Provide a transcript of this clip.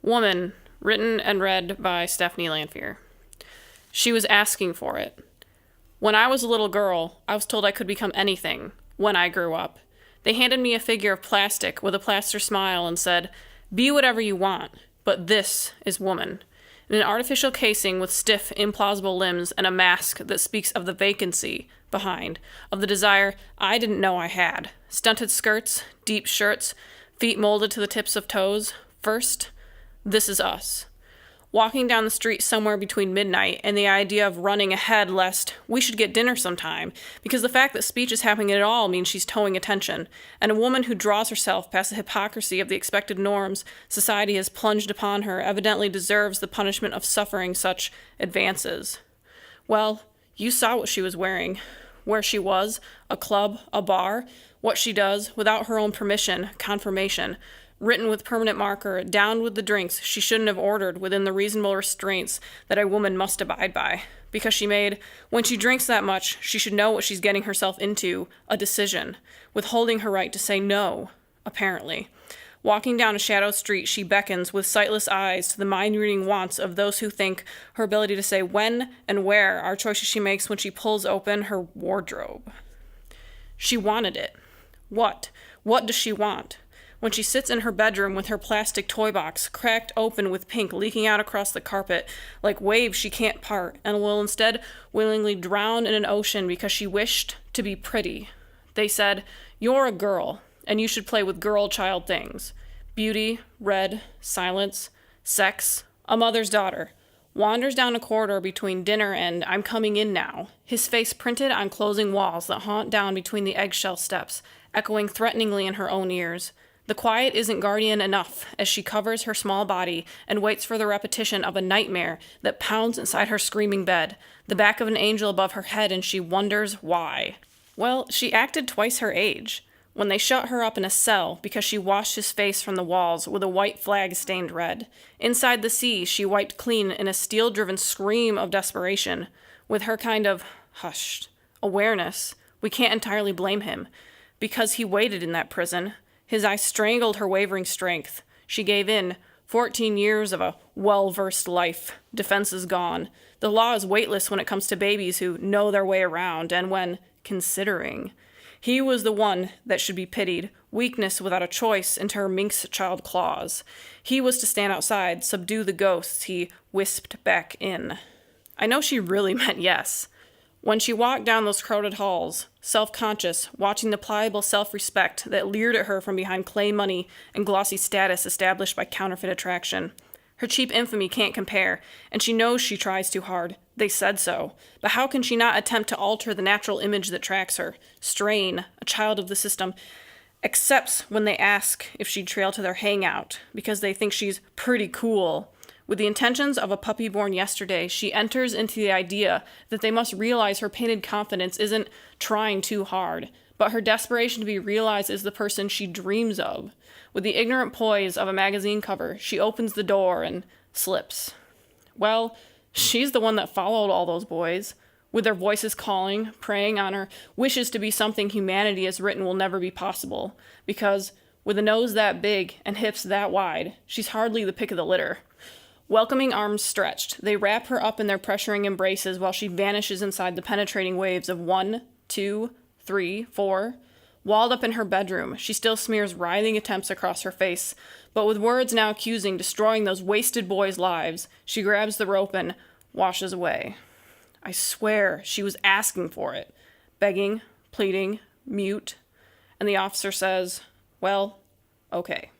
Woman, written and read by Stephanie Lanphear. She was asking for it. When I was a little girl, I was told I could become anything when I grew up. They handed me a figure of plastic with a plaster smile and said, "Be whatever you want, but this is woman." In an artificial casing with stiff, implausible limbs and a mask that speaks of the vacancy behind, of the desire I didn't know I had. Stunted skirts, deep shirts, feet molded to the tips of toes. First, this is us. Walking down the street somewhere between midnight and the idea of running ahead lest we should get dinner sometime, because the fact that speech is happening at all means she's towing attention, and a woman who draws herself past the hypocrisy of the expected norms society has plunged upon her evidently deserves the punishment of suffering such advances. Well, you saw what she was wearing, where she was, a club, a bar, what she does, without her own permission, confirmation, written with permanent marker, down with the drinks she shouldn't have ordered within the reasonable restraints that a woman must abide by. Because she made, when she drinks that much, she should know what she's getting herself into, a decision, withholding her right to say no, apparently. Walking down a shadow street, she beckons with sightless eyes to the mind-reading wants of those who think her ability to say when and where are choices she makes when she pulls open her wardrobe. She wanted it. What? What does she want? When she sits in her bedroom with her plastic toy box cracked open with pink leaking out across the carpet like waves she can't part, and will instead willingly drown in an ocean because she wished to be pretty. They said, "You're a girl, and you should play with girl-child things. Beauty, red, silence, sex, a mother's daughter." Wanders down a corridor between dinner and "I'm coming in now," his face printed on closing walls that haunt down between the eggshell steps, echoing threateningly in her own ears. The quiet isn't guardian enough as she covers her small body and waits for the repetition of a nightmare that pounds inside her screaming bed, the back of an angel above her head, and she wonders why. Well, she acted twice her age, when they shut her up in a cell because she washed his face from the walls with a white flag stained red. Inside the sea, she wiped clean in a steel-driven scream of desperation. With her kind of hushed awareness, we can't entirely blame him, because he waited in that prison. His eyes strangled her wavering strength. She gave in. 14 years of a well-versed life. Defenses gone. The law is weightless when it comes to babies who know their way around, and when considering. He was the one that should be pitied, weakness without a choice into her minx-child claws. He was to stand outside, subdue the ghosts he wisped back in. I know she really meant yes. When she walked down those crowded halls, self-conscious, watching the pliable self-respect that leered at her from behind clay money and glossy status established by counterfeit attraction. Her cheap infamy can't compare, and she knows she tries too hard. They said so. But how can she not attempt to alter the natural image that tracks her? Strain, a child of the system, accepts when they ask if she'd trail to their hangout, because they think she's pretty cool. With the intentions of a puppy born yesterday, she enters into the idea that they must realize her painted confidence isn't trying too hard, but her desperation to be realized is the person she dreams of. With the ignorant poise of a magazine cover, she opens the door and slips. Well, she's the one that followed all those boys, with their voices calling, preying on her wishes to be something humanity has written will never be possible, because with a nose that big and hips that wide, she's hardly the pick of the litter. Welcoming arms stretched, they wrap her up in their pressuring embraces while she vanishes inside the penetrating waves of 1, 2, 3, 4. Walled up in her bedroom, she still smears writhing attempts across her face, but with words now accusing destroying those wasted boys' lives, she grabs the rope and washes away. I swear she was asking for it, begging, pleading, mute, and the officer says, "Well, okay."